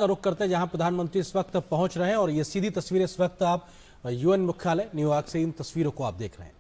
रुख करते हैं जहां प्रधानमंत्री इस वक्त पहुंच रहे हैं और ये सीधी तस्वीर इस वक्त आप यूएन मुख्यालय न्यूयॉर्क से इन तस्वीरों को आप देख रहे हैं।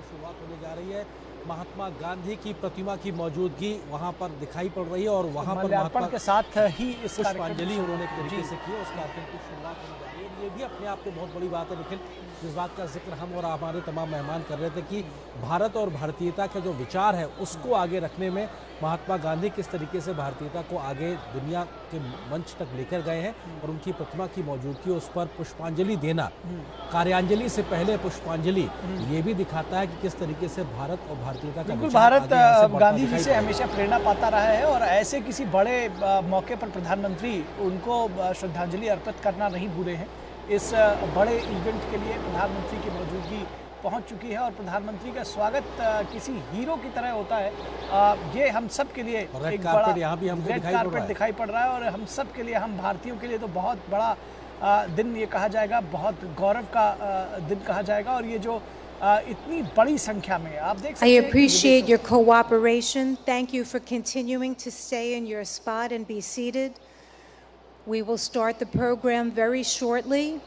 शुरुआत होने जा रही है। महात्मा गांधी की प्रतिमा की मौजूदगी वहां पर दिखाई पड़ रही है और वहां पर महात्मा के साथ ही इस पुष्पांजलि उन्होंने एक तरीके से की। उस कार्यक्रम की शुरुआत होने जा रही है। ये भी अपने आप में बहुत बड़ी बात है। लेकिन जिस बात का जिक्र हम और हमारे तमाम मेहमान कर रहे थे कि भारत और भारतीयता का जो विचार है उसको आगे रखने में महात्मा गांधी किस तरीके से भारतीयता को आगे दुनिया के मंच तक लेकर गए हैं और उनकी प्रतिमा की मौजूदगी, उस पर पुष्पांजलि देना, कार्यांजलि से पहले पुष्पांजलि, ये भी दिखाता है कि किस तरीके से भारत और भारतीयता का बिल्कुल भारत गांधी जी से हमेशा प्रेरणा पाता रहा है और ऐसे किसी बड़े मौके पर प्रधानमंत्री उनको श्रद्धांजलि अर्पित करना नहीं भूले हैं। इस बड़े इवेंट के लिए प्रधानमंत्री की मौजूदगी पहुंच चुकी है और प्रधानमंत्री का स्वागत किसी हीरो की तरह होता है। ये हम सब के लिए एक बड़ा यहाँ भी हमको रेड कारपेट दिखाई पड़ रहा है और हम सब के लिए, हम भारतीयों के लिए तो बहुत बड़ा दिन ये कहा जाएगा, बहुत गौरव का दिन कहा जाएगा। और ये जो इतनी बड़ी संख्या में आप देख सकते हैं। I appreciate your cooperation. Thank you for continuing to stay in your spot and be seated. We will start the program very shortly.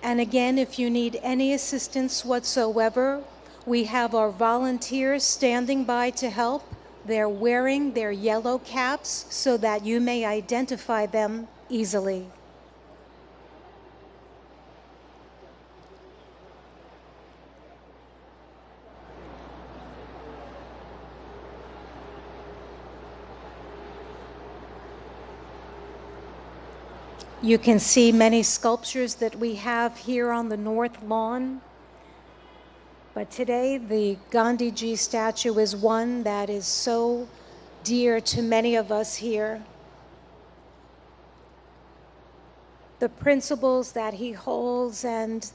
And again, if you need any assistance whatsoever, we have our volunteers standing by to help. They're wearing their yellow caps so that you may identify them easily. You can see many sculptures that we have here on the North Lawn. But today, the Gandhi Ji statue is one that is so dear to many of us here. The principles that he holds and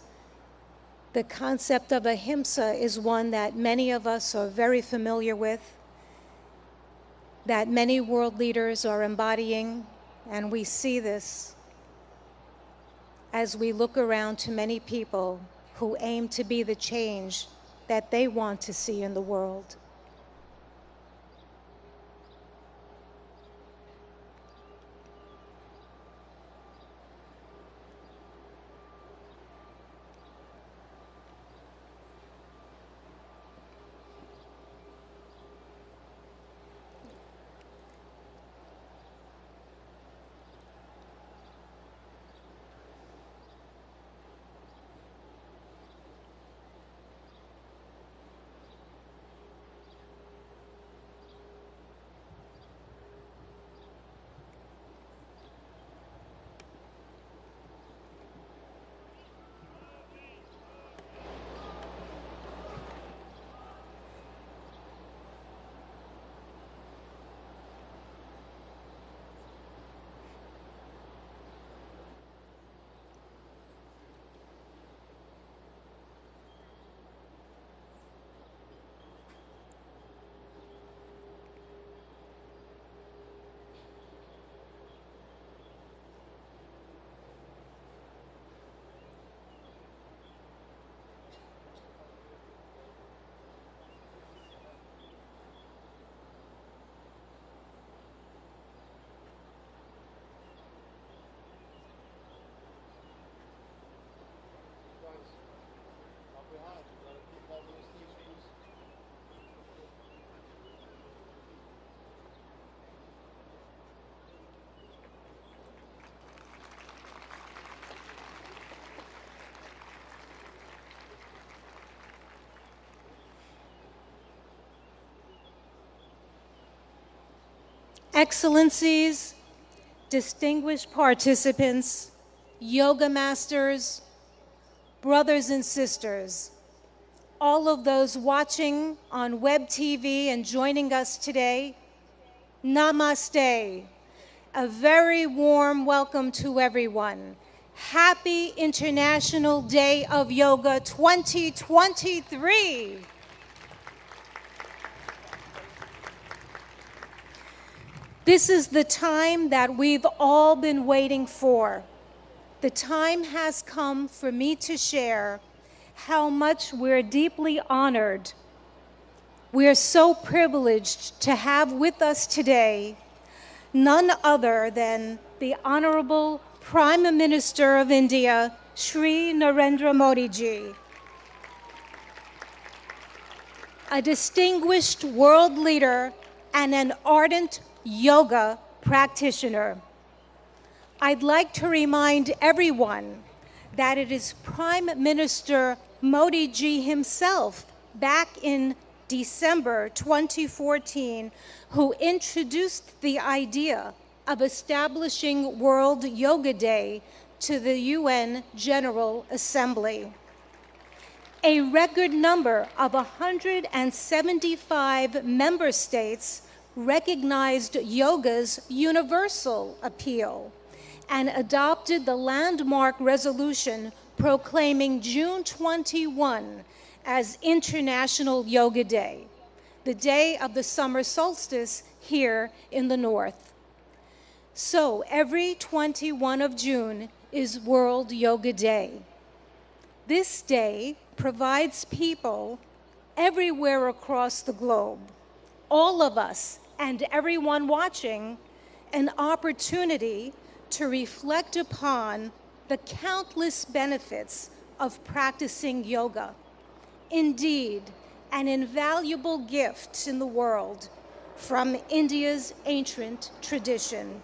the concept of ahimsa is one that many of us are very familiar with, that many world leaders are embodying, and we see this as we look around to many people who aim to be the change that they want to see in the world. Excellencies, distinguished participants, yoga masters, brothers and sisters, all of those watching on web TV and joining us today, namaste. A very warm welcome to everyone. Happy International Day of Yoga 2023. This is the time that we've all been waiting for. The time has come for me to share how much we're deeply honored. We're so privileged to have with us today none other than the Honorable Prime Minister of India, Shri Narendra Modi ji, a distinguished world leader and an ardent yoga practitioner. I'd like to remind everyone that it is Prime Minister Modi ji himself back in December 2014 who introduced the idea of establishing World Yoga Day to the UN General Assembly. A record number of 175 member states recognized yoga's universal appeal and adopted the landmark resolution proclaiming June 21 as International Yoga Day, the day of the summer solstice here in the north. So every 21 of June is World Yoga Day. This day provides people everywhere across the globe, all of us and everyone watching, an opportunity to reflect upon the countless benefits of practicing yoga. Indeed, an invaluable gift in the world from India's ancient tradition.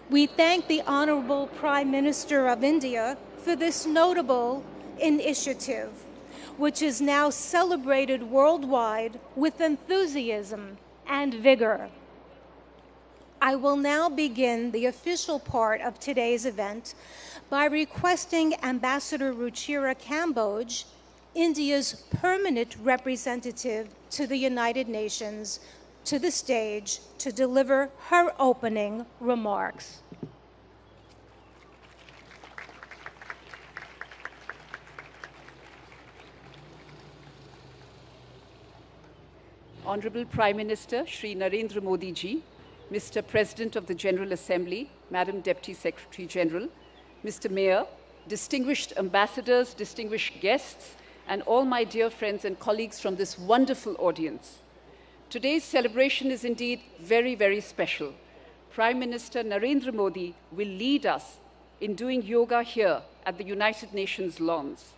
We thank the Honorable Prime Minister of India for this notable initiative, which is now celebrated worldwide with enthusiasm and vigor. I will now begin the official part of today's event by requesting Ambassador Ruchira Kamboj, India's permanent representative to the United Nations, to the stage to deliver her opening remarks. Honorable Prime Minister Shri Narendra Modi ji, Mr. President of the General Assembly, Madam Deputy Secretary General, Mr. Mayor, distinguished ambassadors, distinguished guests, and all my dear friends and colleagues from this wonderful audience. Today's celebration is indeed very, very special. Prime Minister Narendra Modi will lead us in doing yoga here at the United Nations lawns.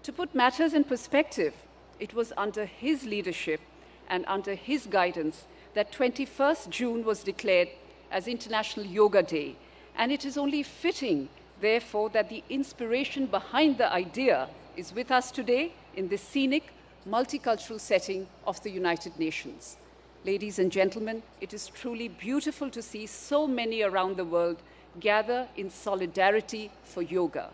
To put matters in perspective, it was under his leadership and under his guidance that 21st June was declared as International Yoga Day, and it is only fitting, therefore, that the inspiration behind the idea is with us today in this scenic, multicultural setting of the United Nations. Ladies and gentlemen, it is truly beautiful to see so many around the world gather in solidarity for yoga.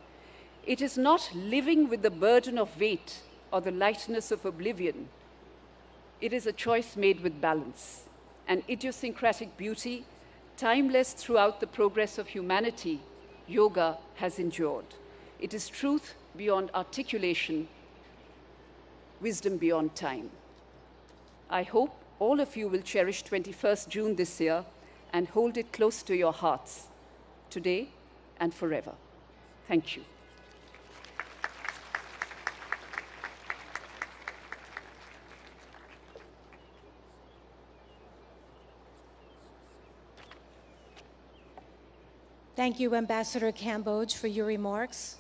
It is not living with the burden of weight or the lightness of oblivion. It is a choice made with balance, an idiosyncratic beauty, timeless throughout the progress of humanity. Yoga has endured. It is truth beyond articulation, wisdom beyond time. I hope all of you will cherish 21st June this year and hold it close to your hearts, today and forever. Thank you. Thank you, Ambassador Kamboj, for your remarks.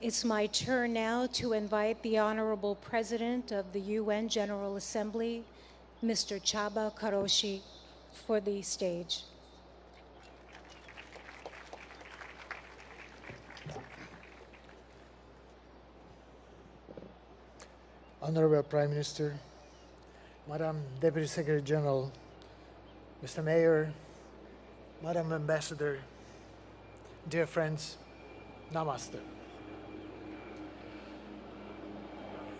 It's my turn now to invite the Honorable President of the UN General Assembly, Mr. Chaba Karoshi, for the stage. Honorable Prime Minister, Madam Deputy Secretary General, Mr. Mayor, Madam Ambassador, dear friends, Namaste.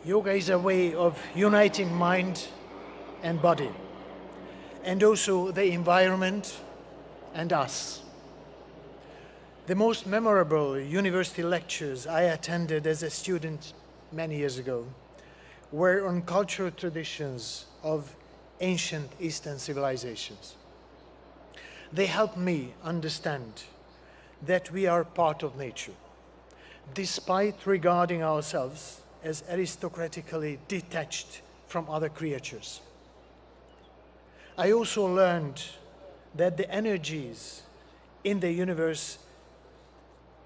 Yoga is a way of uniting mind and body, and also the environment and us. The most memorable university lectures I attended as a student many years ago were on cultural traditions of ancient Eastern civilizations. They helped me understand that we are part of nature, despite regarding ourselves as aristocratically detached from other creatures. I also learned that the energies in the universe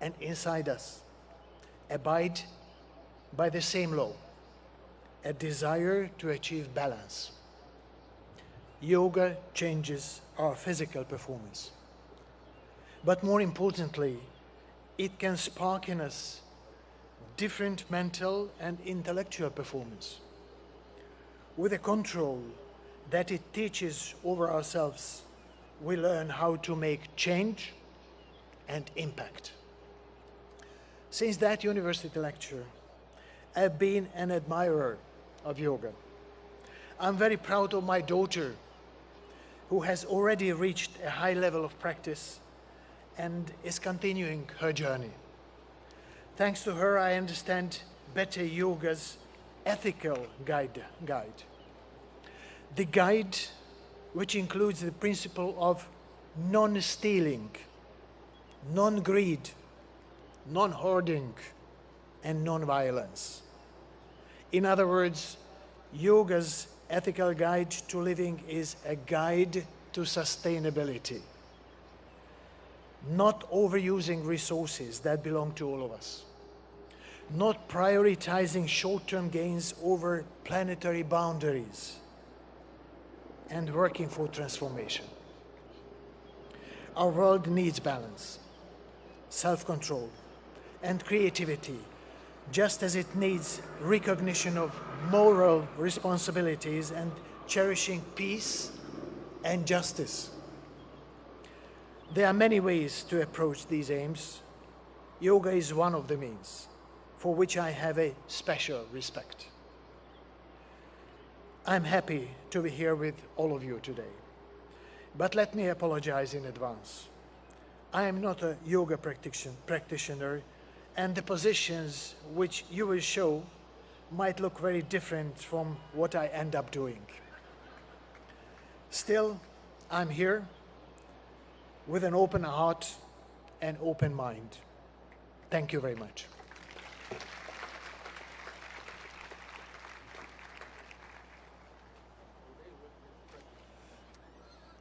and inside us abide by the same law, a desire to achieve balance. Yoga changes our physical performance. But more importantly, it can spark in us different mental and intellectual performance. With the control that it teaches over ourselves, we learn how to make change and impact. Since that university lecture, I've been an admirer of yoga. I'm very proud of my daughter, who has already reached a high level of practice and is continuing her journey. Thanks to her, I understand better yoga's ethical guide. The guide, which includes the principle of non-stealing, non-greed, non-hoarding, and non-violence. In other words, yoga's ethical guide to living is a guide to sustainability, not overusing resources that belong to all of us, not prioritizing short-term gains over planetary boundaries, and working for transformation. Our world needs balance, self-control, and creativity, just as it needs recognition of moral responsibilities and cherishing peace and justice. There are many ways to approach these aims. Yoga is one of the means, for which I have a special respect. I'm happy to be here with all of you today, but let me apologize in advance. I am not a yoga practitioner, and the positions which you will show might look very different from what I end up doing. Still, I'm here with an open heart and open mind. Thank you very much.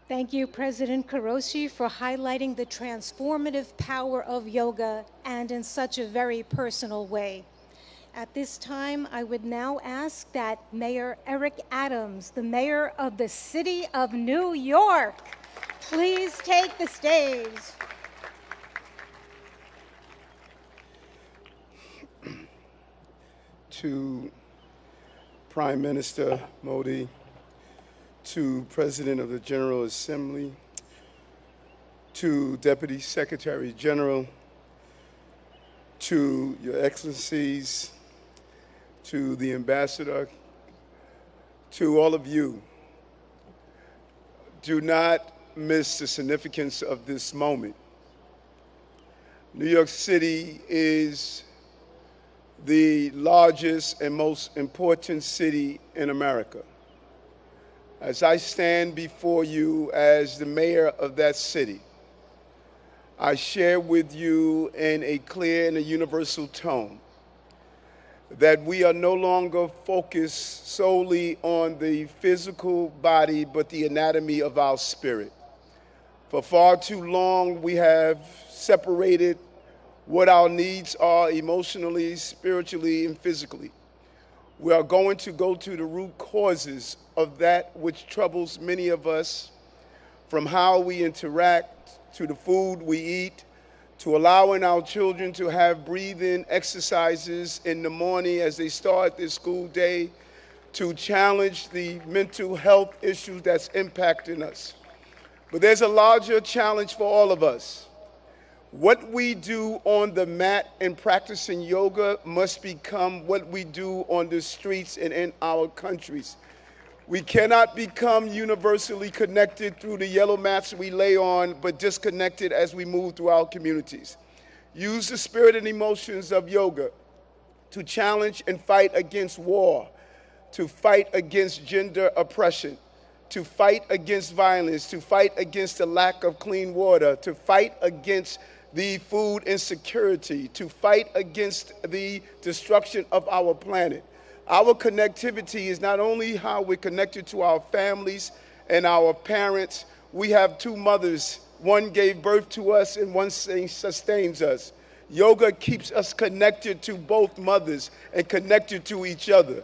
Thank you, President Karoshi, for highlighting the transformative power of yoga and in such a very personal way. At this time, I would now ask that Mayor Eric Adams, the mayor of the city of New York, please take the stage. To Prime Minister Modi, to President of the General Assembly, to Deputy Secretary General, to Your Excellencies, to the Ambassador, to all of you, do not miss the significance of this moment. New York City is the largest and most important city in America. As I stand before you as the mayor of that city, I share with you in a clear and a universal tone that we are no longer focused solely on the physical body, but the anatomy of our spirit. For far too long, we have separated what our needs are emotionally, spiritually, and physically. We are going to go to the root causes of that which troubles many of us, from how we interact, to the food we eat, to allowing our children to have breathing exercises in the morning as they start their school day, to challenge the mental health issues that's impacting us. But there's a larger challenge for all of us. What we do on the mat and practicing yoga must become what we do on the streets and in our countries. We cannot become universally connected through the yellow mats we lay on, but disconnected as we move through our communities. Use the spirit and emotions of yoga to challenge and fight against war, to fight against gender oppression, to fight against violence, to fight against the lack of clean water, to fight against the food insecurity, to fight against the destruction of our planet. Our connectivity is not only how we're connected to our families and our parents. We have two mothers. One gave birth to us and one sustains us. Yoga keeps us connected to both mothers and connected to each other.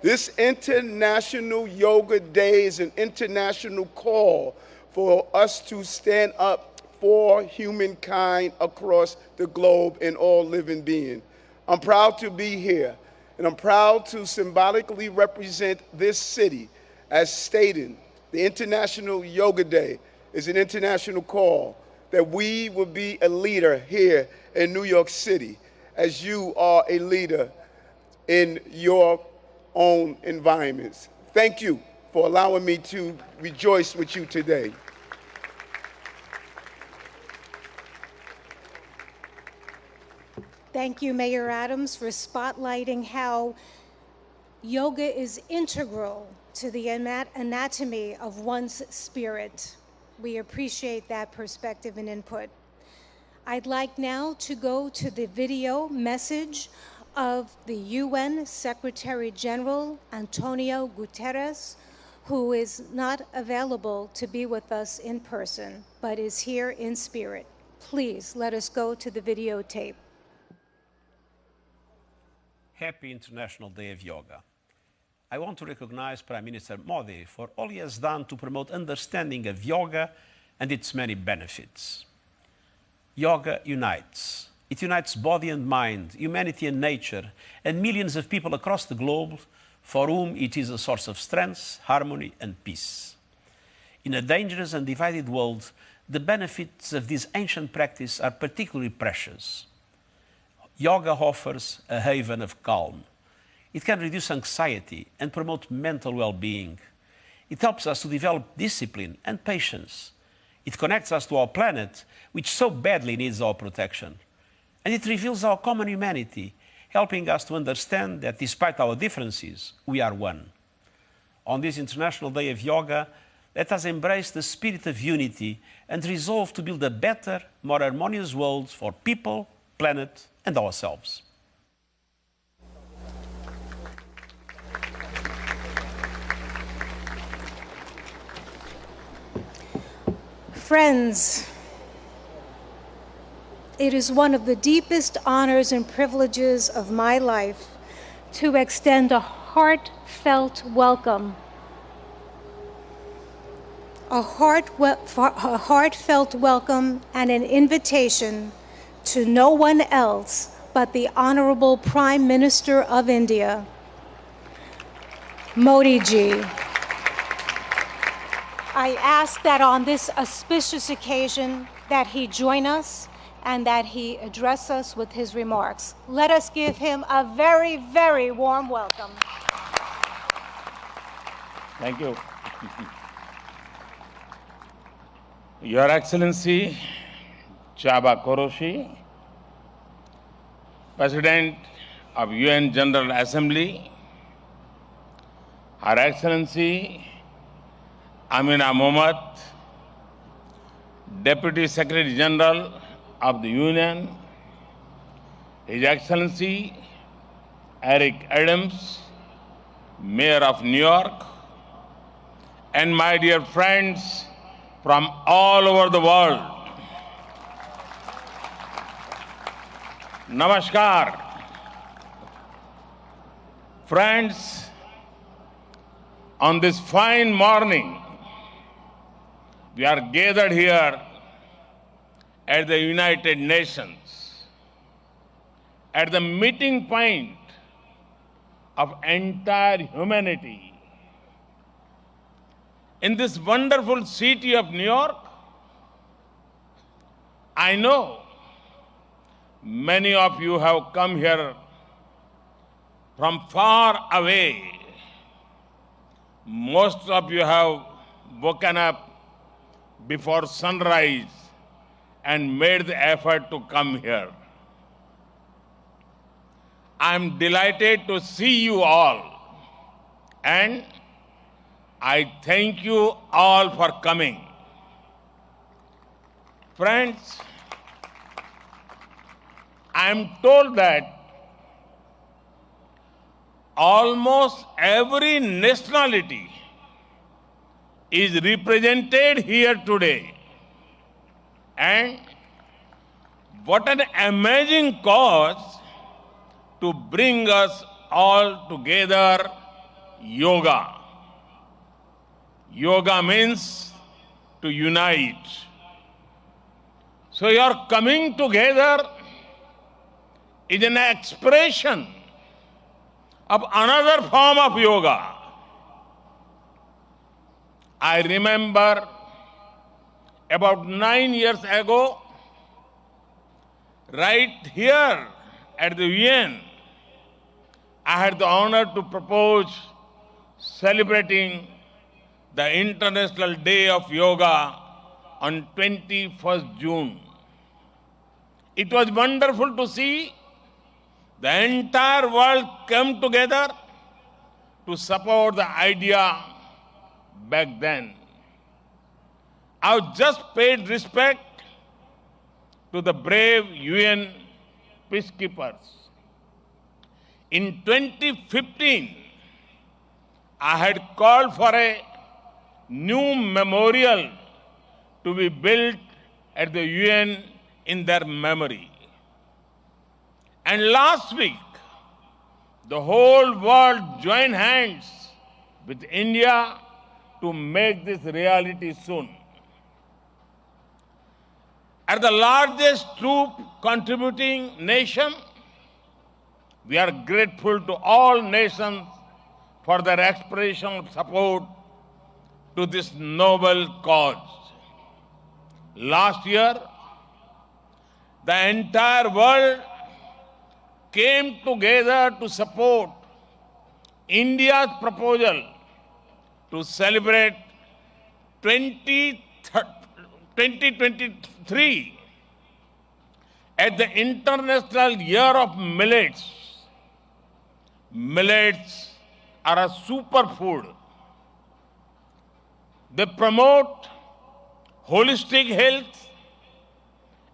This International Yoga Day is an international call for us to stand up for humankind across the globe and all living beings. I'm proud to be here, and I'm proud to symbolically represent this city as stated. The International Yoga Day is an international call that we will be a leader here in New York City, as you are a leader in your own environments. Thank you for allowing me to rejoice with you today. Thank you, Mayor Adams, for spotlighting how yoga is integral to the anatomy of one's spirit. We appreciate that perspective and input. I'd like now to go to the video message of the UN Secretary General Antonio Guterres, who is not available to be with us in person, but is here in spirit. Please let us go to the videotape. Happy International Day of Yoga. I want to recognize Prime Minister Modi for all he has done to promote understanding of yoga and its many benefits. Yoga unites. It unites body and mind, humanity and nature, and millions of people across the globe for whom it is a source of strength, harmony, and peace. In a dangerous and divided world, the benefits of this ancient practice are particularly precious. Yoga offers a haven of calm. It can reduce anxiety and promote mental well-being. It helps us to develop discipline and patience. It connects us to our planet, which so badly needs our protection. And it reveals our common humanity, helping us to understand that despite our differences, we are one. On this International Day of Yoga, let us embrace the spirit of unity and resolve to build a better, more harmonious world for people, planet, and ourselves. Friends, it is one of the deepest honors and privileges of my life to extend a heartfelt welcome. A heartfelt welcome and an invitation to no one else but the Honorable Prime Minister of India, Modi ji. I ask that on this auspicious occasion that he join us and that he address us with his remarks. Let us give him a very, very warm welcome. Thank you. Your Excellency, Chaba Koroshi, President of UN General Assembly, Her Excellency Amina Mohammed, Deputy Secretary General of the Union, His Excellency Eric Adams, Mayor of New York, and my dear friends from all over the world. Namaskar. Friends, on this fine morning, we are gathered here at the United Nations, at the meeting point of entire humanity. in this wonderful city of New York, I know many of you have come here from far away. Most of you have woken up before sunrise and made the effort to come here. I am delighted to see you all, and I thank you all for coming. Friends, I am told that almost every nationality is represented here today. And what an amazing cause to bring us all together, yoga. Yoga means to unite. So your coming together is an expression of another form of yoga. I remember about 9 years ago, right here at the UN, I had the honor to propose celebrating the International Day of Yoga on 21st June. It was wonderful to see the entire world come together to support the idea back then. I've just paid respect to the brave UN peacekeepers. In 2015, I had called for a new memorial to be built at the UN in their memory. And last week, the whole world joined hands with India to make this reality soon. As the largest troop contributing nation, we are grateful to all nations for their expression of support to this noble cause. Last year, the entire world came together to support India's proposal to celebrate 2023 as the International Year of Millets. Millets are a superfood. They promote holistic health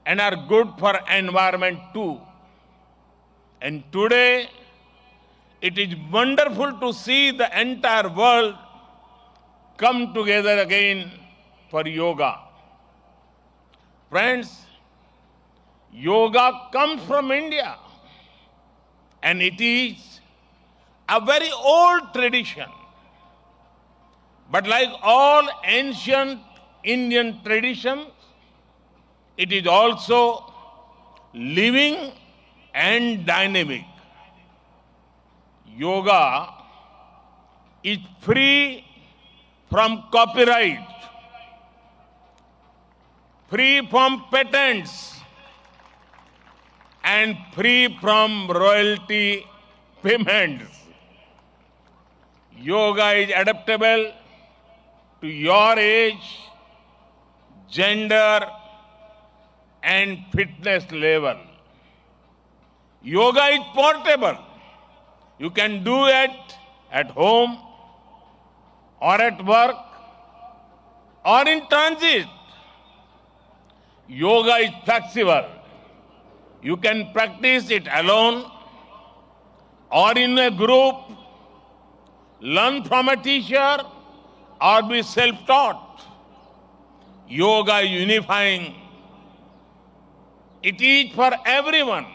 and are good for environment too. And today, it is wonderful to see the entire world come together again for yoga. Friends, yoga comes from India, and it is a very old tradition. But like all ancient Indian traditions, it is also living and dynamic. Yoga is free from copyright, free from patents, and free from royalty payments. Yoga is adaptable to your age, gender, and fitness level. Yoga is portable. You can do it at home or at work or in transit. Yoga is flexible. You can practice it alone or in a group, learn from a teacher or be self-taught. Yoga is unifying. It is for everyone,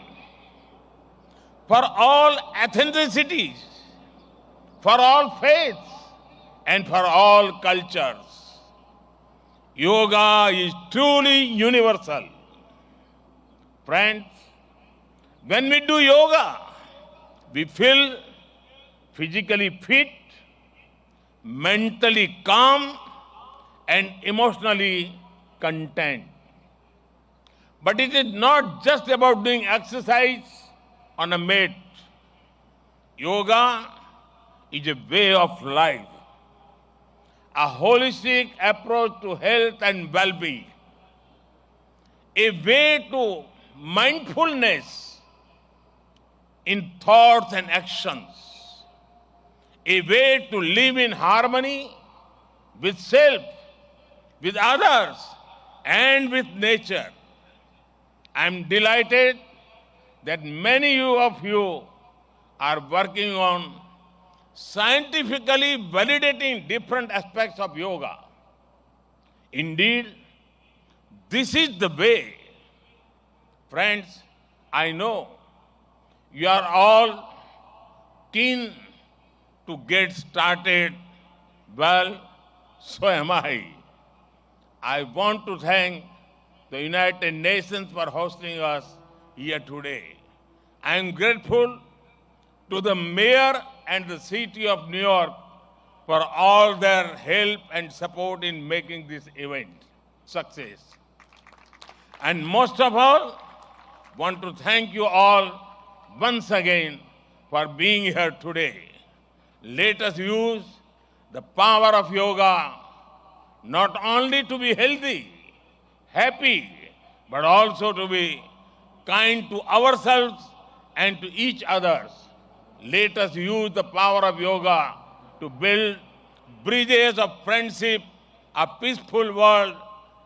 for all ethnicities, for all faiths, and for all cultures. Yoga is truly universal. Friends, when we do yoga, we feel physically fit, mentally calm, and emotionally content. But it is not just about doing exercise on a mat. Yoga is a way of life, a holistic approach to health and well-being, a way to mindfulness in thoughts and actions, a way to live in harmony with self, with others, and with nature. I am delighted that many of you are working on scientifically validating different aspects of yoga. Indeed, this is the way. Friends, I know you are all keen to get started. Well, so am I. I want to thank the United Nations for hosting us here today. I am grateful to the mayor and the city of New York for all their help and support in making this event success. And most of all, want to thank you all once again for being here today. Let us use the power of yoga not only to be healthy, happy, but also to be kind to ourselves and to each other. Let us use the power of yoga to build bridges of friendship, a peaceful world,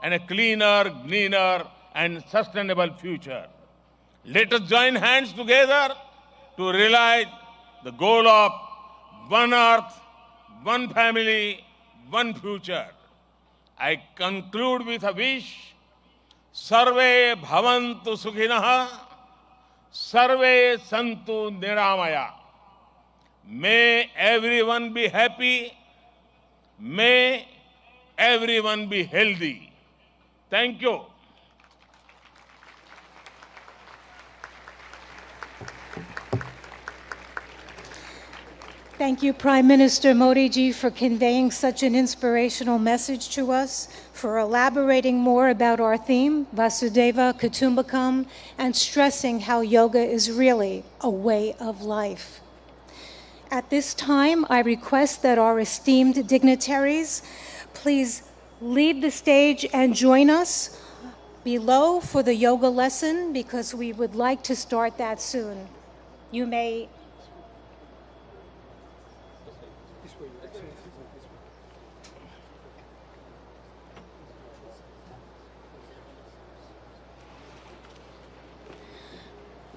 and a cleaner, greener, and sustainable future. Let us join hands together to realize the goal of one earth, one family, one future. I conclude with a wish. Sarve bhavantu sukhinah, sarve santu niramaya. May everyone be happy. May everyone be healthy. Thank you. Thank you, Prime Minister Modi ji, for conveying such an inspirational message to us, for elaborating more about our theme, Vasudeva Kutumbakam, and stressing how yoga is really a way of life. At this time, I request that our esteemed dignitaries please leave the stage and join us below for the yoga lesson, because we would like to start that soon. You may.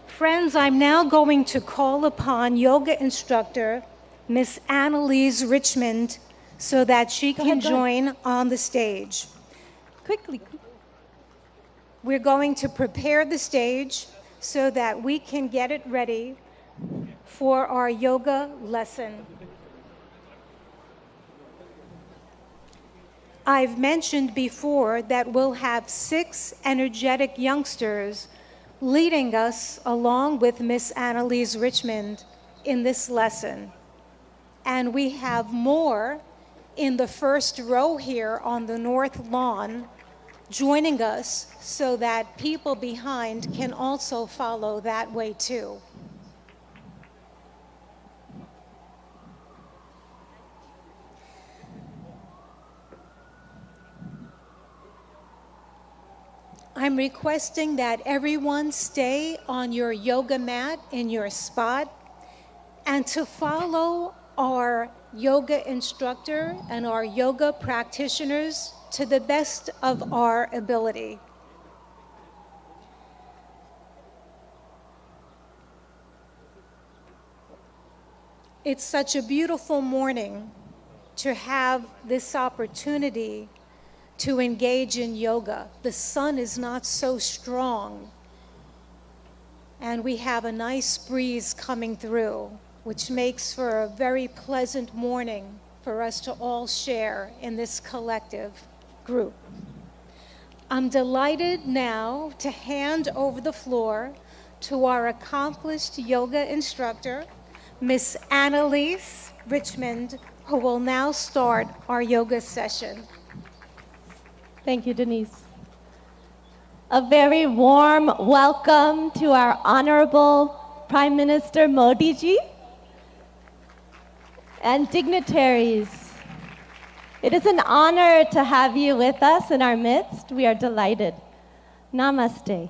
Friends, I'm now going to call upon yoga instructor Miss Annalise Richmond so that she can join on the stage. Quickly. We're going to prepare the stage so that we can get it ready for our yoga lesson. I've mentioned before that we'll have 6 energetic youngsters leading us along with Miss Annalise Richmond in this lesson. And we have more in the first row here on the north lawn joining us so that people behind can also follow that way too. I'm requesting that everyone stay on your yoga mat in your spot and to follow our yoga instructor and our yoga practitioners to the best of our ability. It's such a beautiful morning to have this opportunity to engage in yoga. The sun is not so strong, and we have a nice breeze coming through, which makes for a very pleasant morning for us to all share in this collective group. I'm delighted now to hand over the floor to our accomplished yoga instructor, Miss Annalise Richmond, who will now start our yoga session. Thank you, Denise. A very warm welcome to our Honorable Prime Minister Modi ji and dignitaries. It is an honor to have you with us in our midst. We are delighted. Namaste.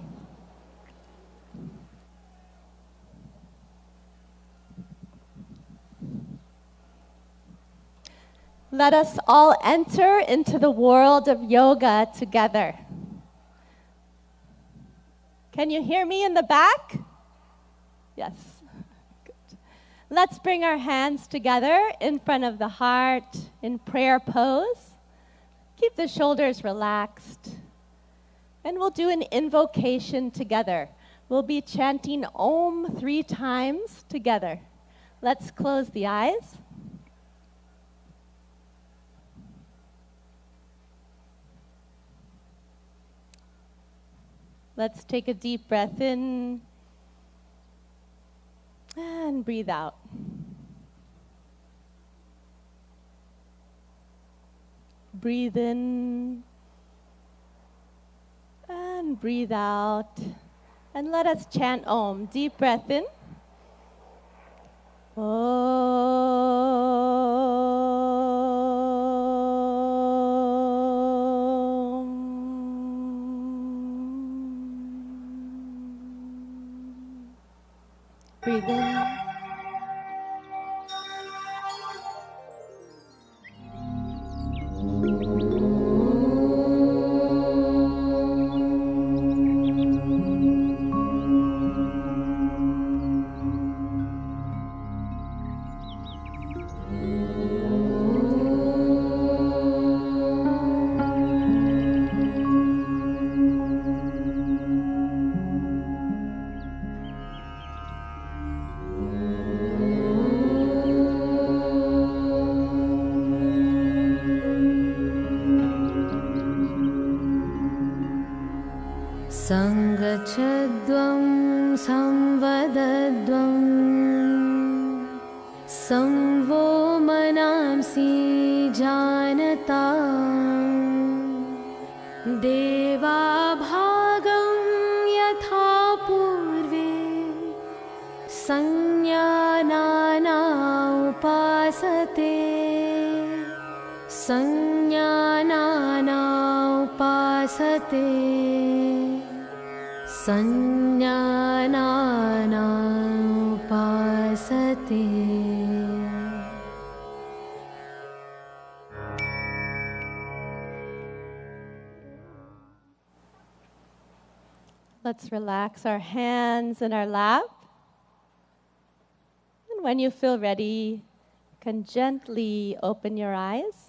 Let us all enter into the world of yoga together. Can you hear me in the back? Yes. Good. Let's bring our hands together in front of the heart in prayer pose. Keep the shoulders relaxed. And we'll do an invocation together. We'll be chanting Om 3 times together. Let's close the eyes. Let's take a deep breath in and breathe out. Breathe in and breathe out. And let us chant Om. Deep breath in. Breathe in. Sangachadvam samvadadvam samvo manamsi janatam deva bhagam yatha purve sanyanana upasate sanyanana upasate Sanyanana upasate. Let's relax our hands in our lap. And when you feel ready, you can gently open your eyes.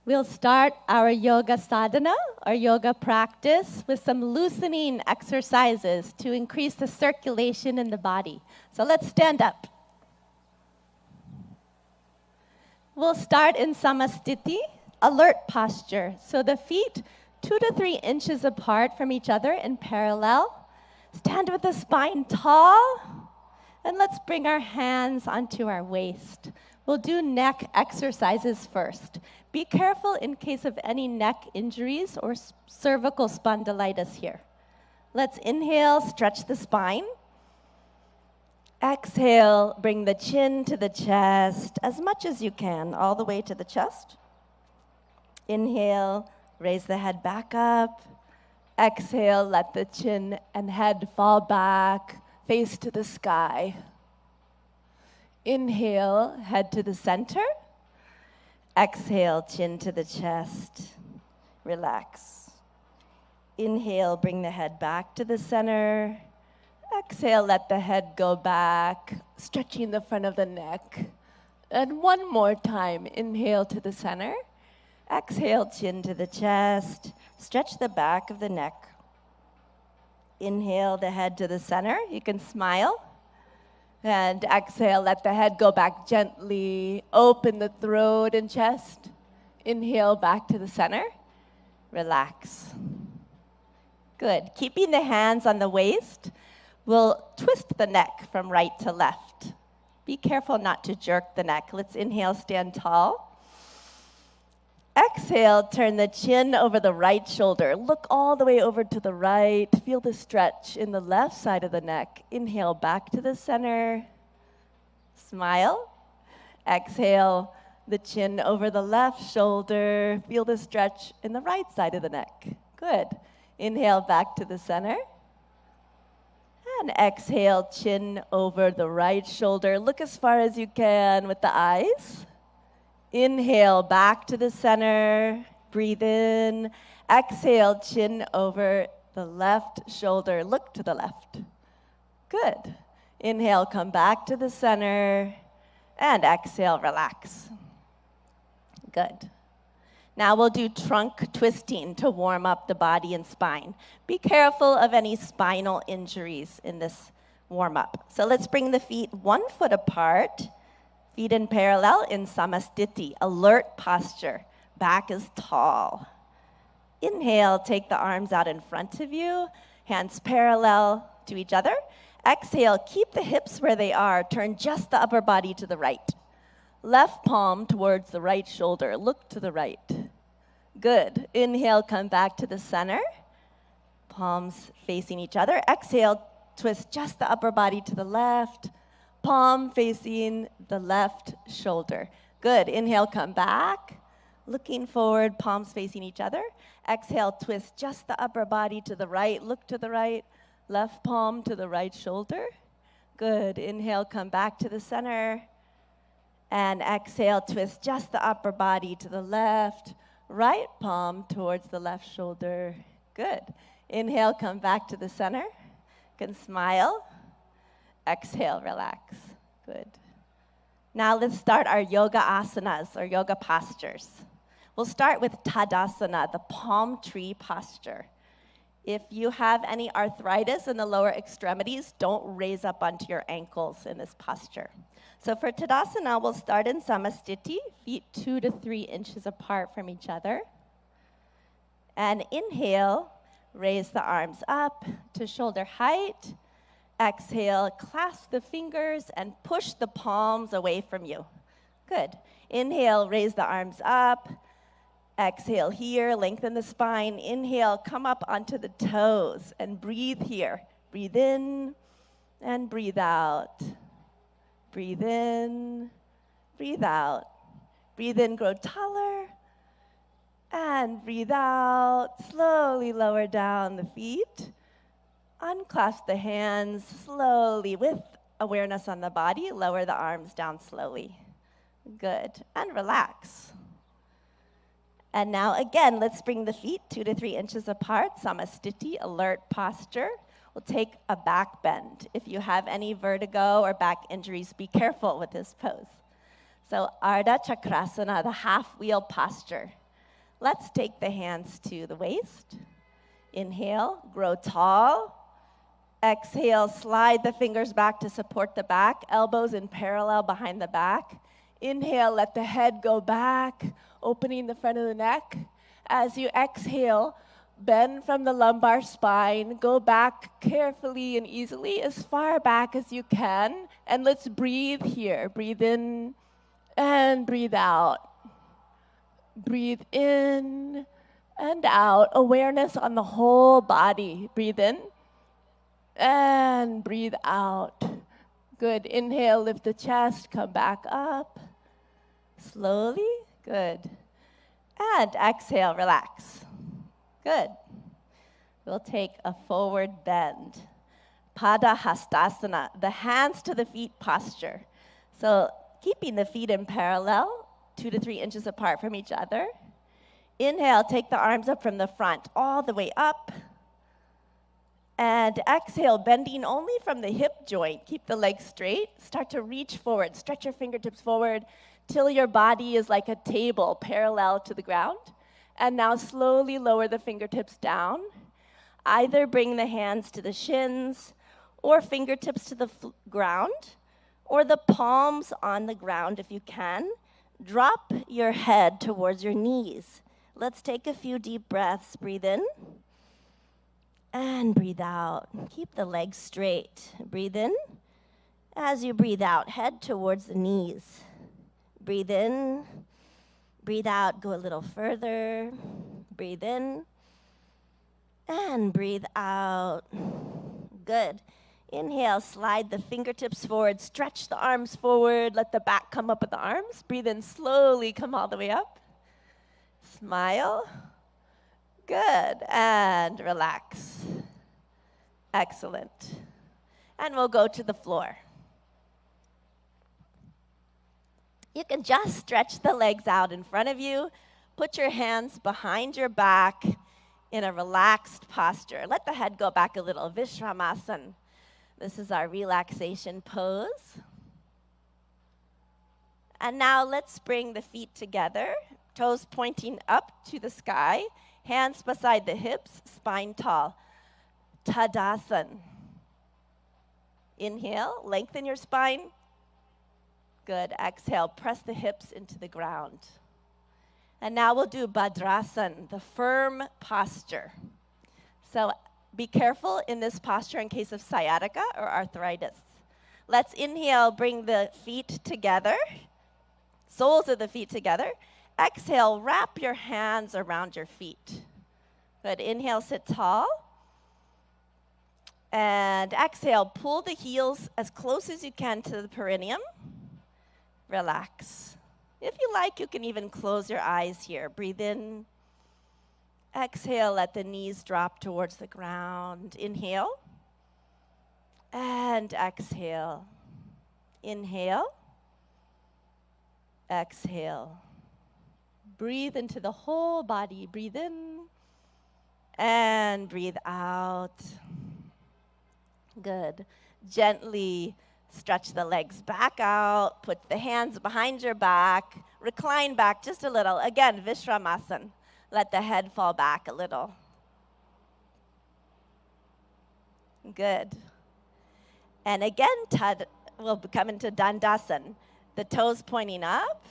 We'll start our yoga sadhana, our yoga practice, with some loosening exercises to increase the circulation in the body. So let's stand up. We'll start in samastiti, alert posture. So the feet 2 to 3 inches apart from each other in parallel. Stand with the spine tall. And let's bring our hands onto our waist. We'll do neck exercises first. Be careful in case of any neck injuries or cervical spondylitis here. Let's inhale, stretch the spine. Exhale, bring the chin to the chest as much as you can, all the way to the chest. Inhale, raise the head back up. Exhale, let the chin and head fall back, face to the sky. Inhale, head to the center. Exhale, chin to the chest. Relax. Inhale, bring the head back to the center. Exhale, let the head go back, stretching the front of the neck. And one more time, inhale to the center. Exhale, chin to the chest. Stretch the back of the neck. Inhale the head to the center. You can smile. And exhale, let the head go back gently. Open the throat and chest. Inhale back to the center. Relax. Good. Keeping the hands on the waist, we'll twist the neck from right to left. Be careful not to jerk the neck. Let's inhale, stand tall. Exhale, turn the chin over the right shoulder. Look all the way over to the right. Feel the stretch in the left side of the neck. Inhale, back to the center. Smile. Exhale, the chin over the left shoulder. Feel the stretch in the right side of the neck. Good. Inhale, back to the center. And exhale, chin over the right shoulder. Look as far as you can with the eyes. Inhale, back to the center. Breathe in. Exhale, chin over the left shoulder. Look to the left. Good. Inhale, come back to the center. And exhale, relax. Good. Now we'll do trunk twisting to warm up the body and spine. Be careful of any spinal injuries in this warm-up. So let's bring the feet 1 foot apart. Feet in parallel in Samastiti, alert posture. Back is tall. Inhale, take the arms out in front of you, hands parallel to each other. Exhale, keep the hips where they are. Turn just the upper body to the right. Left palm towards the right shoulder. Look to the right. Good. Inhale, come back to the center. Palms facing each other. Exhale, twist just the upper body to the left. Palm facing the left shoulder. Good. Inhale, come back. Looking forward, palms facing each other. Exhale, twist just the upper body to the right. Look to the right. Left palm to the right shoulder. Good. Inhale, come back to the center. And exhale, twist just the upper body to the left. Right palm towards the left shoulder. Good. Inhale, come back to the center. You can smile. Exhale, relax. Good. Now let's start our yoga asanas, or yoga postures. We'll start with Tadasana, the palm tree posture. If you have any arthritis in the lower extremities, don't raise up onto your ankles in this posture. So for Tadasana, we'll start in Samastiti, feet 2 to 3 inches apart from each other. And inhale, raise the arms up to shoulder height. Exhale, clasp the fingers and push the palms away from you. Good. Inhale, raise the arms up. Exhale here, lengthen the spine. Inhale, come up onto the toes and breathe here. Breathe in and breathe out. Breathe in, breathe out. Breathe in, grow taller. And breathe out, slowly lower down the feet. Unclasp the hands slowly with awareness on the body. Lower the arms down slowly. Good. And relax. And now again, let's bring the feet 2 to 3 inches apart. Samastiti, alert posture. We'll take a back bend. If you have any vertigo or back injuries, be careful with this pose. So Ardha Chakrasana, the half wheel posture. Let's take the hands to the waist. Inhale, grow tall. Exhale, slide the fingers back to support the back, elbows in parallel behind the back. Inhale, let the head go back, opening the front of the neck. As you exhale, bend from the lumbar spine, go back carefully and easily as far back as you can. And let's breathe here. Breathe in and breathe out. Breathe in and out. Awareness on the whole body. Breathe in and breathe out. Good. Inhale, lift the chest, come back up. Slowly. Good. And exhale, relax. Good. We'll take a forward bend. Padahastasana, the hands to the feet posture. So keeping the feet in parallel, 2 to 3 inches apart from each other. Inhale, take the arms up from the front, all the way up. And exhale, bending only from the hip joint. Keep the legs straight. Start to reach forward. Stretch your fingertips forward till your body is like a table parallel to the ground. And now slowly lower the fingertips down. Either bring the hands to the shins or fingertips to the ground, or the palms on the ground if you can. Drop your head towards your knees. Let's take a few deep breaths. Breathe in and breathe out. Keep the legs straight. Breathe in As you breathe out, head towards the knees. Breathe in, breathe out, go a little further. Breathe in, and breathe out. Good. Inhale, slide the fingertips forward, stretch the arms forward, let the back come up with the arms. Breathe in slowly, come all the way up. Smile. Good. And relax. Excellent. And we'll go to the floor. You can just stretch the legs out in front of you. Put your hands behind your back in a relaxed posture. Let the head go back a little. Vishramasana. This is our relaxation pose. And now let's bring the feet together, toes pointing up to the sky, hands beside the hips, spine tall. Tadasana. Inhale, lengthen your spine. Good. Exhale, press the hips into the ground. And now we'll do Bhadrasana, the firm posture. So be careful in this posture in case of sciatica or arthritis. Let's inhale, bring the feet together, soles of the feet together. Exhale, wrap your hands around your feet. Good. Inhale, sit tall. And exhale, pull the heels as close as you can to the perineum. Relax. If you like, you can even close your eyes here. Breathe in. Exhale, let the knees drop towards the ground. Inhale. And exhale. Inhale. Exhale. Breathe into the whole body. Breathe in. And breathe out. Good. Gently stretch the legs back out. Put the hands behind your back. Recline back just a little. Again, Vishramasana. Let the head fall back a little. Good. And again, we'll come into Dandasana. The toes pointing up,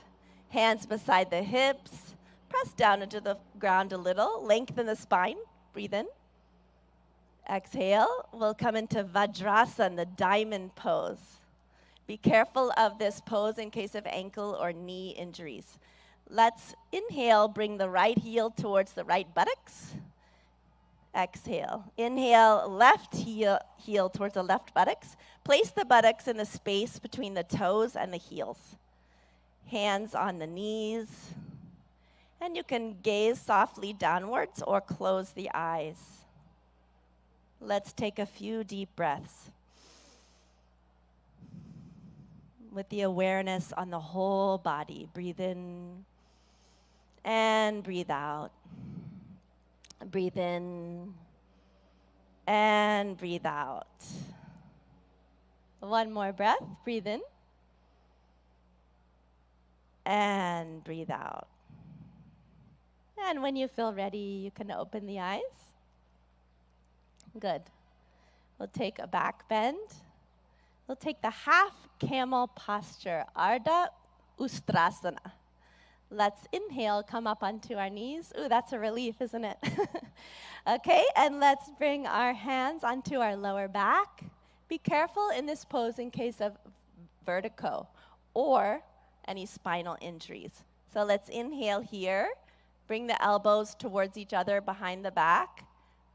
hands beside the hips. Press down into the ground a little. Lengthen the spine. Breathe in. Exhale. We'll come into Vajrasana, the diamond pose. Be careful of this pose in case of ankle or knee injuries. Let's inhale, bring the right heel towards the right buttocks. Exhale. Inhale, left heel towards the left buttocks. Place the buttocks in the space between the toes and the heels. Hands on the knees. And you can gaze softly downwards or close the eyes. Let's take a few deep breaths with the awareness on the whole body. Breathe in and breathe out. Breathe in and breathe out. One more breath. Breathe in and breathe out. And when you feel ready, you can open the eyes. Good. We'll take a back bend. We'll take the half camel posture, Ardha Ustrasana. Let's inhale, come up onto our knees. Ooh, that's a relief, isn't it? Okay, and let's bring our hands onto our lower back. Be careful in this pose in case of vertigo or any spinal injuries. So let's inhale here. Bring the elbows towards each other behind the back.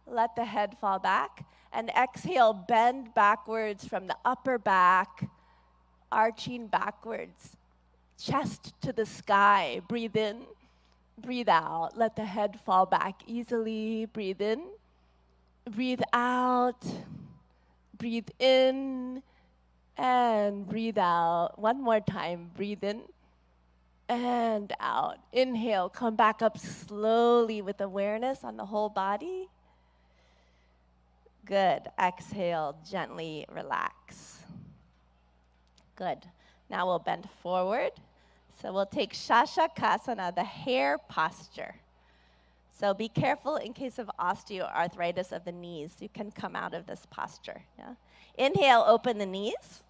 Let the head fall back. And exhale, bend backwards from the upper back, arching backwards, chest to the sky. Breathe in, breathe out. Let the head fall back easily. Breathe in, breathe out. Breathe in and breathe out. One more time. Breathe in and out. Inhale, come back up slowly with awareness on the whole body. Good. Exhale, gently relax. Good. Now we'll bend forward. So we'll take Shashakasana, the hare posture. So be careful in case of osteoarthritis of the knees. You can come out of this posture. Yeah? Inhale, open the knees.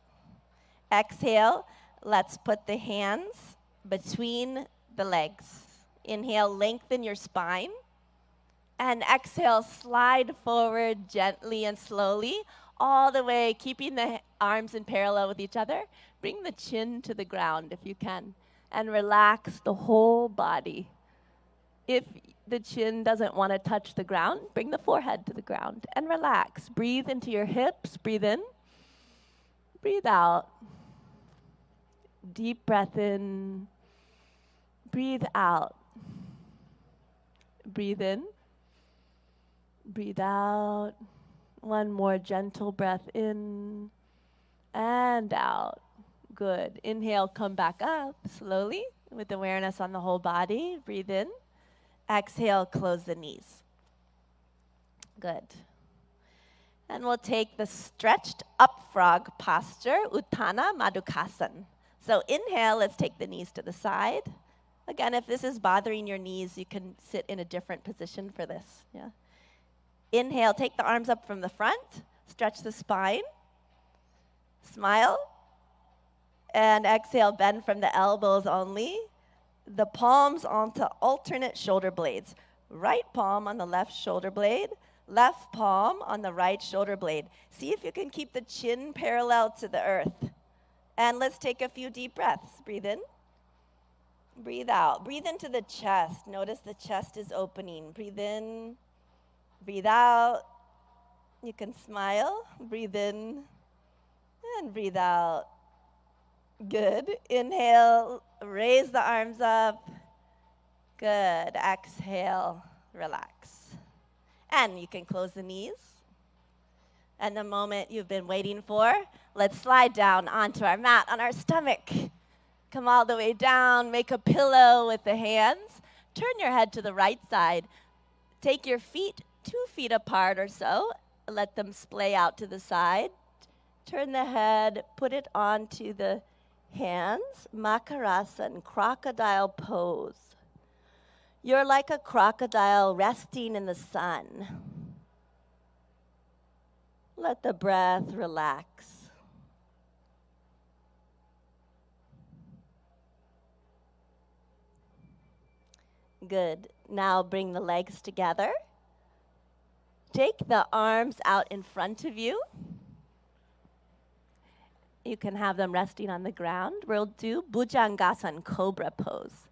Exhale, let's put the hands between the legs. Inhale, lengthen your spine. And exhale, slide forward gently and slowly, all the way, keeping the arms in parallel with each other. Bring the chin to the ground if you can, and relax the whole body. If the chin doesn't want to touch the ground, bring the forehead to the ground and relax. Breathe into your hips. Breathe in. Breathe out. Deep breath in. Breathe out. Breathe in. Breathe out. One more gentle breath in and out. Good. Inhale, come back up slowly with awareness on the whole body. Breathe in. Exhale, close the knees. Good. And we'll take the stretched up frog posture, Uttana Madhukasana. So inhale, let's take the knees to the side. Again, if this is bothering your knees, you can sit in a different position for this. Yeah. Inhale, take the arms up from the front, stretch the spine, smile, and exhale, bend from the elbows only. The palms onto alternate shoulder blades. Right palm on the left shoulder blade, left palm on the right shoulder blade. See if you can keep the chin parallel to the earth. And let's take a few deep breaths. Breathe in. Breathe out. Breathe into the chest. Notice the chest is opening. Breathe in. Breathe out. You can smile. Breathe in. And breathe out. Good. Inhale. Raise the arms up. Good. Exhale. Relax. And you can close the knees. And the moment you've been waiting for, let's slide down onto our mat on our stomach. Come all the way down. Make a pillow with the hands. Turn your head to the right side. Take your feet 2 feet apart or so. Let them splay out to the side. Turn the head. Put it onto the hands. Makarasana, crocodile pose. You're like a crocodile resting in the sun. Let the breath relax. Good. Now bring the legs together. Take the arms out in front of you. You can have them resting on the ground. We'll do Bhujangasana, cobra pose.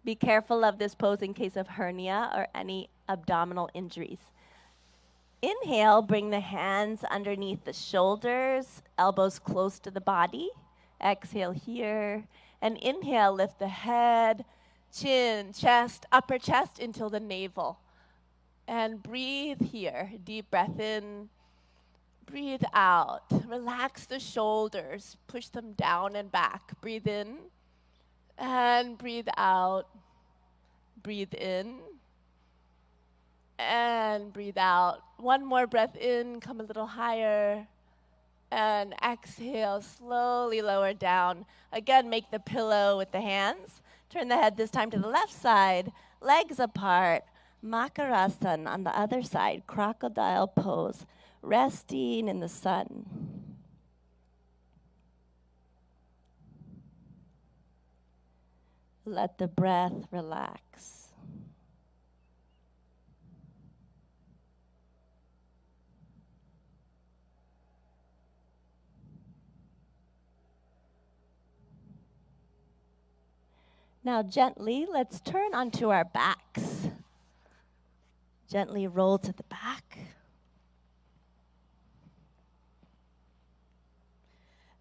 Be careful of this pose in case of hernia or any abdominal injuries. Inhale, bring the hands underneath the shoulders, elbows close to the body. Exhale here. And inhale, lift the head, chin, chest, upper chest until the navel. And breathe here. Deep breath in. Breathe out. Relax the shoulders. Push them down and back. Breathe in. And breathe out. Breathe in. And breathe out. One more breath in. Come a little higher. And exhale. Slowly lower down. Again, make the pillow with the hands. Turn the head this time to the left side. Legs apart. Makarasana on the other side. Crocodile pose. Resting in the sun. Let the breath relax. Now gently, let's turn onto our backs. Gently roll to the back.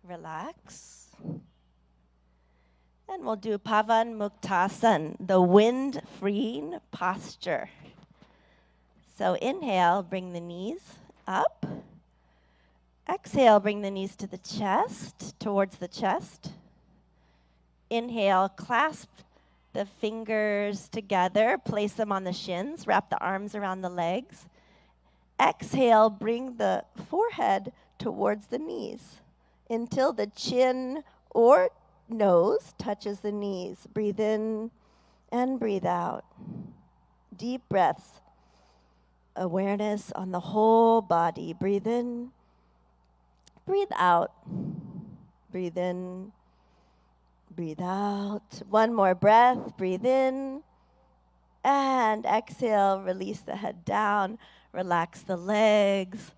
Relax. And we'll do Pavan Muktasana, the wind-freeing posture. So inhale, bring the knees up. Exhale, bring the knees to the chest, towards the chest. Inhale, clasp the fingers together, place them on the shins, wrap the arms around the legs. Exhale, bring the forehead towards the knees until the chin or nose touches the knees. Breathe in and breathe out. Deep breaths. Awareness on the whole body. Breathe in. Breathe out. Breathe in. Breathe out. One more breath. Breathe in. And exhale. Release the head down. Relax the legs.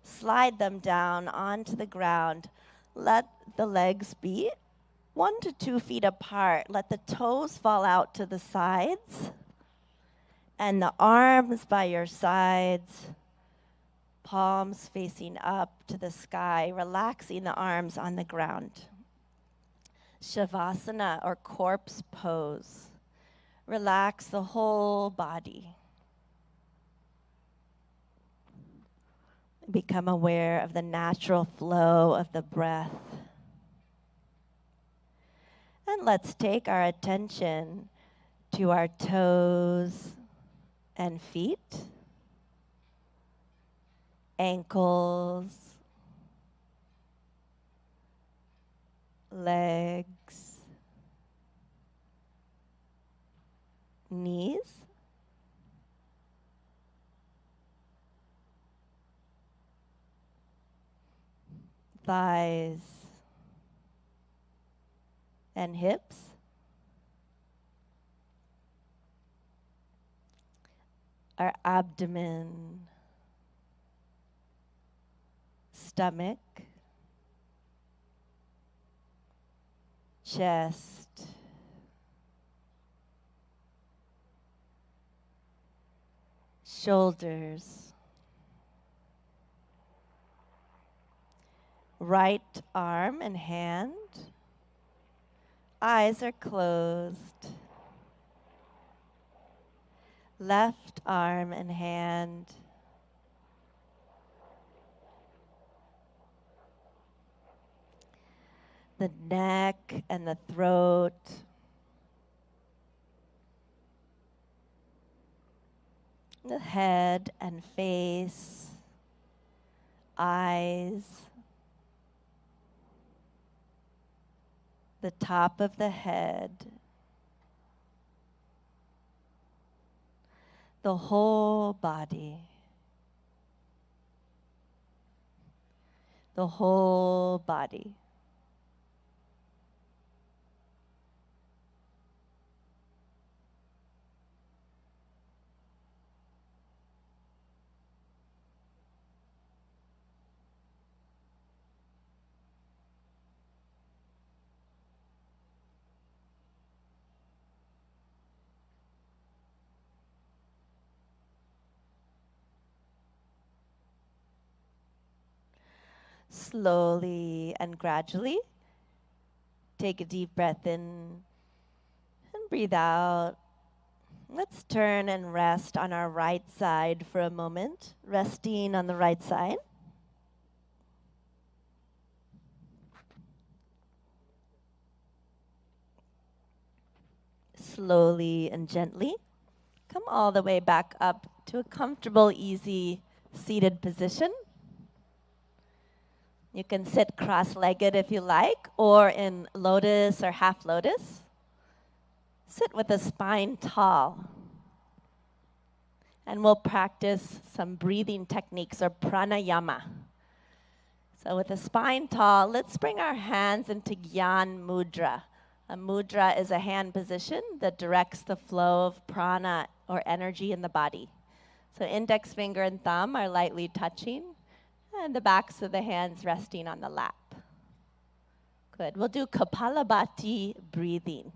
Slide them down onto the ground. Let the legs be 1 to 2 feet apart. Let the toes fall out to the sides. And the arms by your sides. Palms facing up to the sky, relaxing the arms on the ground. Shavasana, or corpse pose. Relax the whole body. Become aware of the natural flow of the breath. And let's take our attention to our toes and feet, ankles, legs, knees, thighs, and hips, our abdomen, stomach, chest, shoulders, right arm and hand. Eyes are closed. Left arm and hand. The neck and the throat. The head and face. Eyes. The top of the head. The whole body. The whole body. Slowly and gradually, take a deep breath in and breathe out. Let's turn and rest on our right side for a moment, resting on the right side. Slowly and gently, come all the way back up to a comfortable, easy seated position. You can sit cross-legged if you like, or in lotus or half lotus. Sit with the spine tall. And we'll practice some breathing techniques or pranayama. So with the spine tall, let's bring our hands into Gyan Mudra. A mudra is a hand position that directs the flow of prana or energy in the body. So index finger and thumb are lightly touching, and the backs of the hands resting on the lap. Good. We'll do Kapalabhati breathing.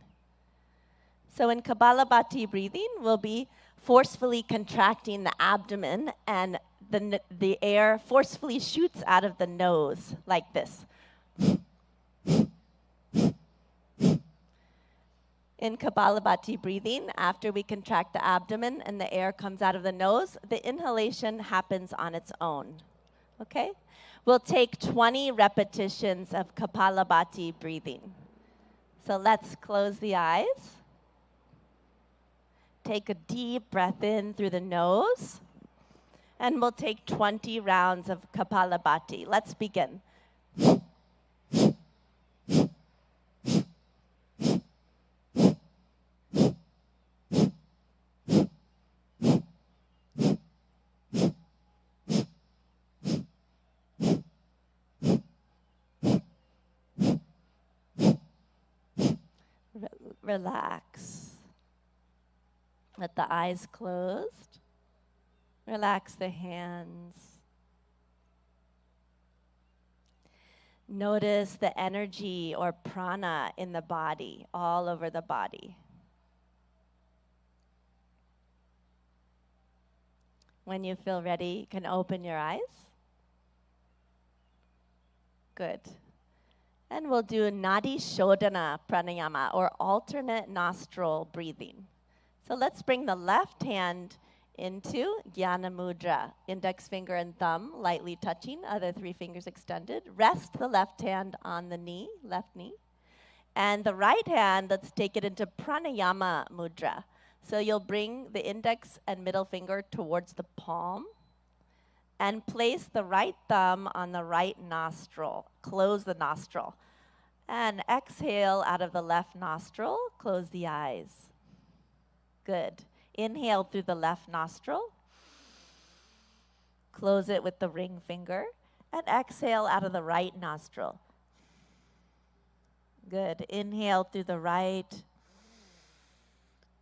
So in Kapalabhati breathing, we'll be forcefully contracting the abdomen, and the air forcefully shoots out of the nose like this. In Kapalabhati breathing, after we contract the abdomen and the air comes out of the nose, the inhalation happens on its own. Okay? We'll take 20 repetitions of Kapalabhati breathing. So let's close the eyes. Take a deep breath in through the nose. And we'll take 20 rounds of Kapalabhati. Let's begin. Relax. Let the eyes closed. Relax the hands. Notice the energy or prana in the body, all over the body. When you feel ready, you can open your eyes. Good. And we'll do Nadi Shodhana Pranayama, or alternate nostril breathing. So let's bring the left hand into Jnana Mudra, index finger and thumb lightly touching, other 3 fingers extended. Rest the left hand on the knee, left knee. And the right hand, let's take it into Pranayama Mudra. So you'll bring the index and middle finger towards the palm and place the right thumb on the right nostril. Close the nostril. And exhale out of the left nostril, close the eyes. Good. Inhale through the left nostril. Close it with the ring finger. And exhale out of the right nostril. Good. Inhale through the right.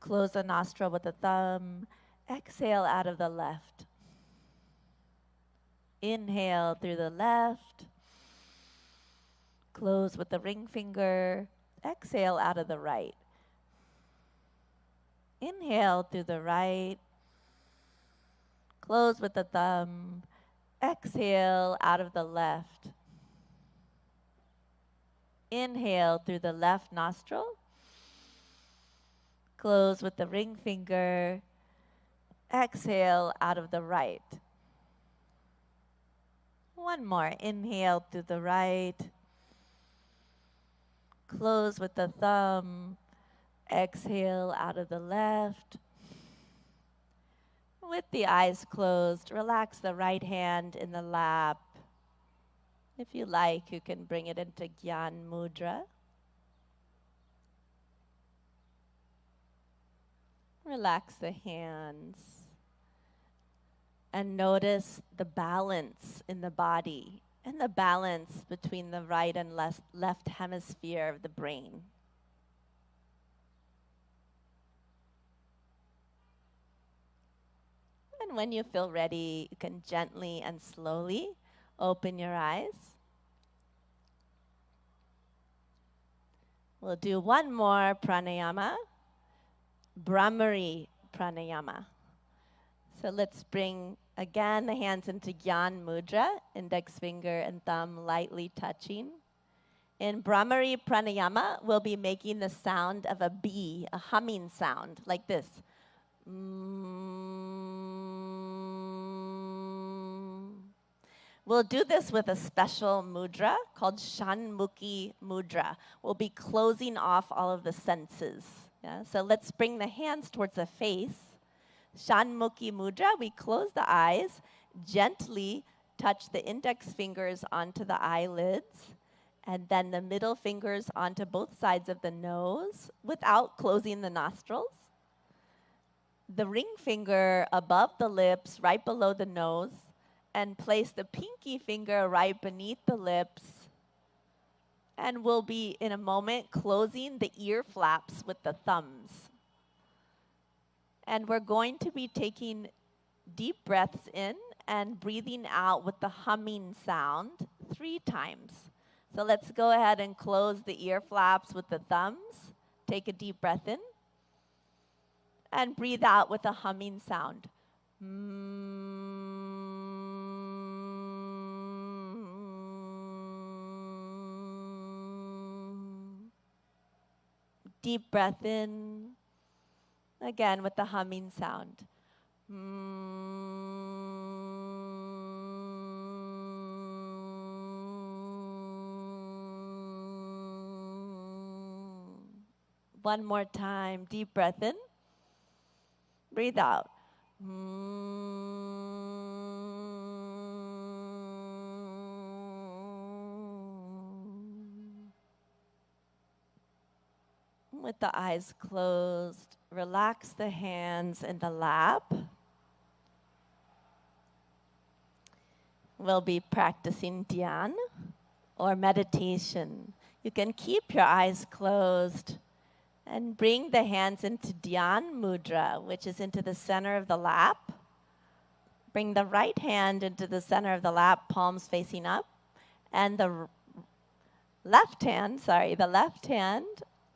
Close the nostril with the thumb. Exhale out of the left. Inhale through the left. Close with the ring finger. Exhale out of the right. Inhale through the right. Close with the thumb. Exhale out of the left. Inhale through the left nostril. Close with the ring finger. Exhale out of the right. One more. Inhale through the right. Close with the thumb. Exhale out of the left. With the eyes closed, relax the right hand in the lap. If you like, you can bring it into Gyan Mudra. Relax the hands. And notice the balance in the body and the balance between the right and left hemisphere of the brain. And when you feel ready, you can gently and slowly open your eyes. We'll do one more pranayama, Brahmari pranayama. So let's bring, again, the hands into Gyan Mudra, index finger and thumb lightly touching. In Brahmari pranayama, we'll be making the sound of a bee, a humming sound, like this. We'll do this with a special mudra called Shanmukhi mudra. We'll be closing off all of the senses. Yeah? So let's bring the hands towards the face. Shanmukhi mudra, we close the eyes, gently touch the index fingers onto the eyelids, and then the middle fingers onto both sides of the nose without closing the nostrils. The ring finger above the lips, right below the nose, and place the pinky finger right beneath the lips. And we'll be, in a moment, closing the ear flaps with the thumbs. And we're going to be taking deep breaths in and breathing out with the humming sound 3 times. So let's go ahead and close the ear flaps with the thumbs. Take a deep breath in. And breathe out with a humming sound. Deep breath in. Again with the humming sound. One more time. Deep breath in. Breathe out. With the eyes closed, relax the hands in the lap. We'll be practicing dhyan or meditation. You can keep your eyes closed and bring the hands into Dhyan Mudra, which is into the center of the lap. Bring the right hand into the center of the lap, palms facing up, and the the left hand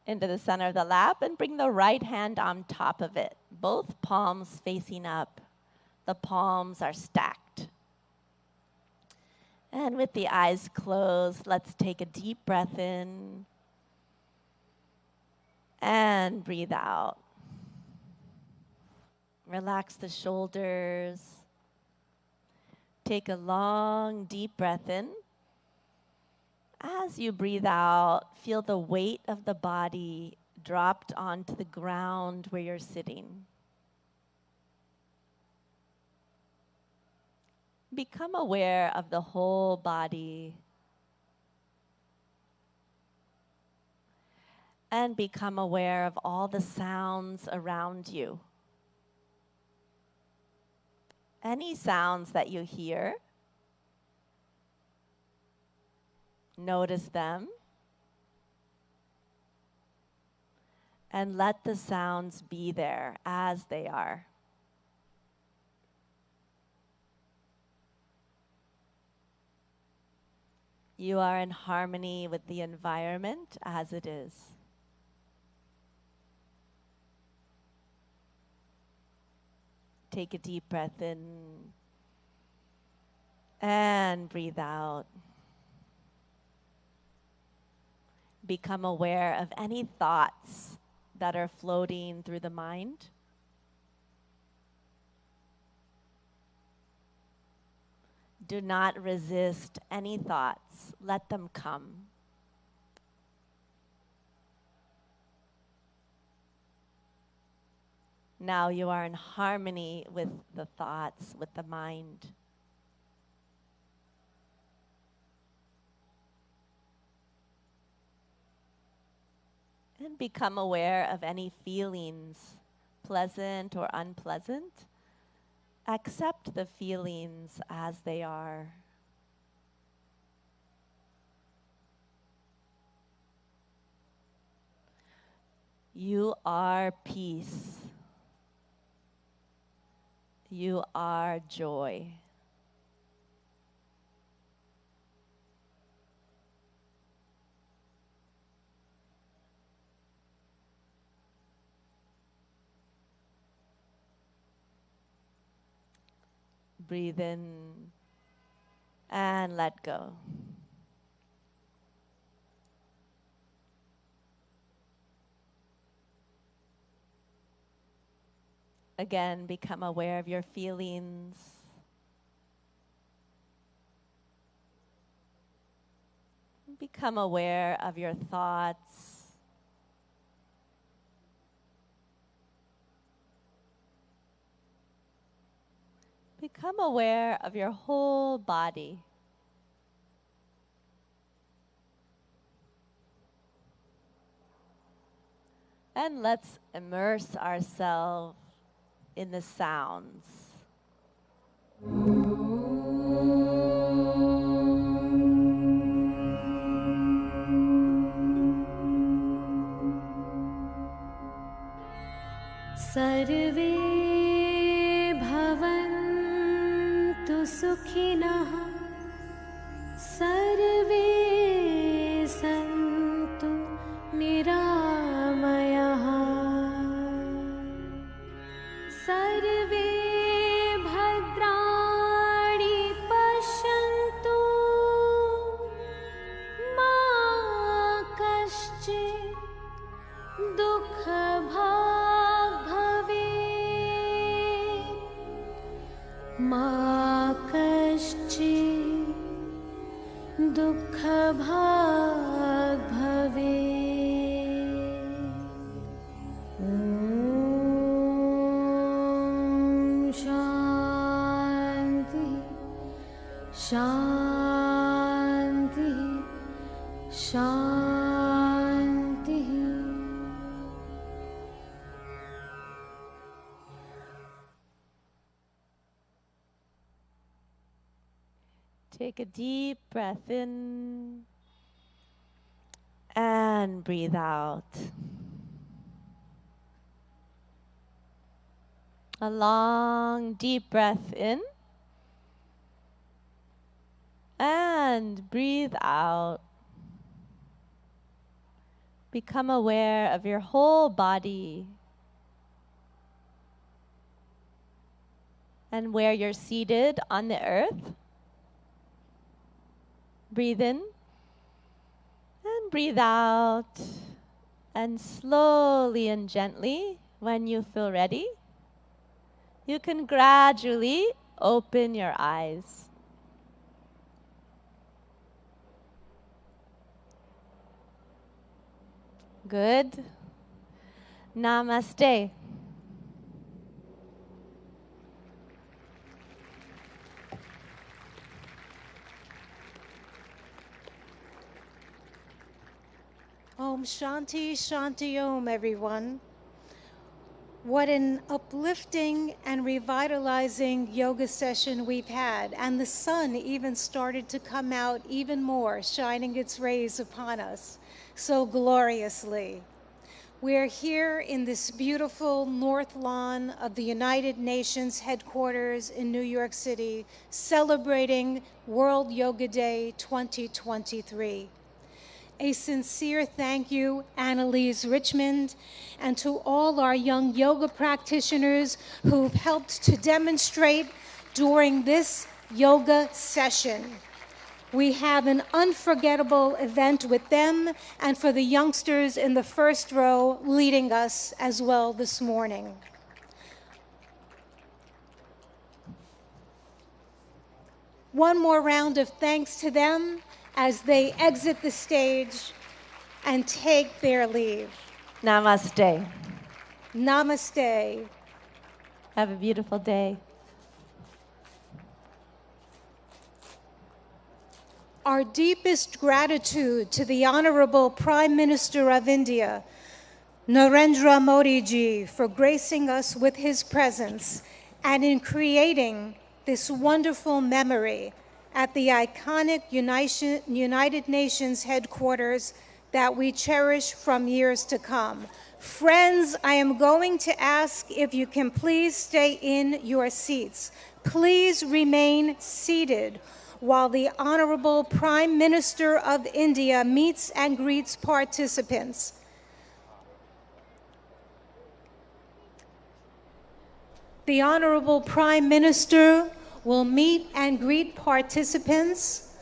into the center of the lap and bring the right hand on top of it. Both palms facing up. The palms are stacked. And with the eyes closed, let's take a deep breath in and breathe out. Relax the shoulders. Take a long, deep breath in. As you breathe out, feel the weight of the body dropped onto the ground where you're sitting. Become aware of the whole body and become aware of all the sounds around you. Any sounds that you hear, notice them and let the sounds be there as they are. You are in harmony with the environment as it is. Take a deep breath in and breathe out. Become aware of any thoughts that are floating through the mind. Do not resist any thoughts. Let them come. Now you are in harmony with the thoughts, with the mind. And become aware of any feelings, pleasant or unpleasant. Accept the feelings as they are. You are peace. You are joy. Breathe in and let go. Again, become aware of your feelings. Become aware of your thoughts. Become aware of your whole body. And let's immerse ourselves in the sounds. सर्वे भवन्तु सुखिनः सर्वे सन्तु निरामयाः सर्वे भद्राणि पश्यन्तु मा कश्चित् दुःखभाग् भवेत् मा कश्चित् दुःखभाग् भवेत् ॐ शान्ति शान्ति शान्तिः Take a deep breath in and breathe out. A long, deep breath in and breathe out. Become aware of your whole body and where you're seated on the earth. Breathe in and breathe out. And slowly and gently, when you feel ready, you can gradually open your eyes. Good. Namaste. Om Shanti Shanti Om, everyone. What an uplifting and revitalizing yoga session we've had. And the sun even started to come out even more, shining its rays upon us so gloriously. We're here in this beautiful North Lawn of the United Nations headquarters in New York City, celebrating World Yoga Day 2023. A sincere thank you, Annalise Richmond, and to all our young yoga practitioners who've helped to demonstrate during this yoga session. We have an unforgettable event with them and for the youngsters in the first row leading us as well this morning. One more round of thanks to them as they exit the stage and take their leave. Namaste. Namaste. Have a beautiful day. Our deepest gratitude to the Honorable Prime Minister of India, Narendhra Modi ji, for gracing us with his presence and in creating this wonderful memory at the iconic United Nations headquarters that we cherish from years to come. Friends, I am going to ask if you can please stay in your seats. Please remain seated while the Honorable Prime Minister of India meets and greets participants. The Honorable Prime Minister will meet and greet participants.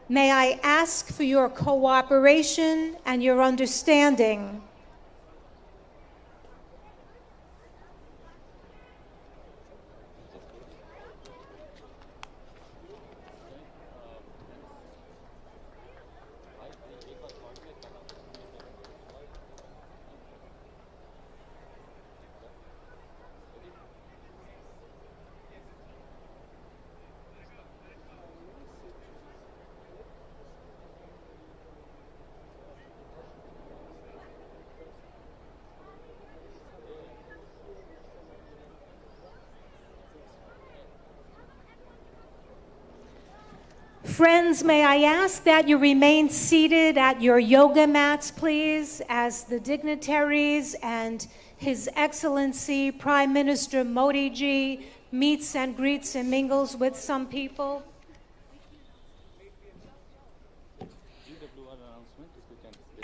May I ask for your cooperation and your understanding. Friends, may I ask that you remain seated at your yoga mats, please, as the dignitaries and His Excellency Prime Minister Modi ji meets and greets and mingles with some people.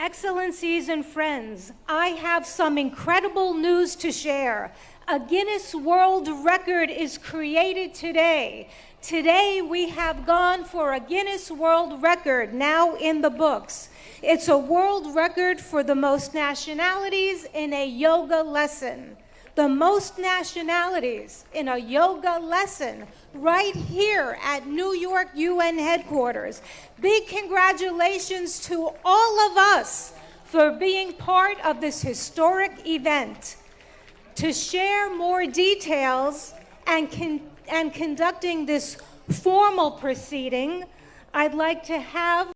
Excellencies and friends, I have some incredible news to share. A Guinness World Record is created today. Today we have gone for a Guinness World Record now in the books. It's a world record for the most nationalities in a yoga lesson. The most nationalities in a yoga lesson right here at New York UN headquarters. Big congratulations to all of us for being part of this historic event. To share more details and conducting this formal proceeding, I'd like to have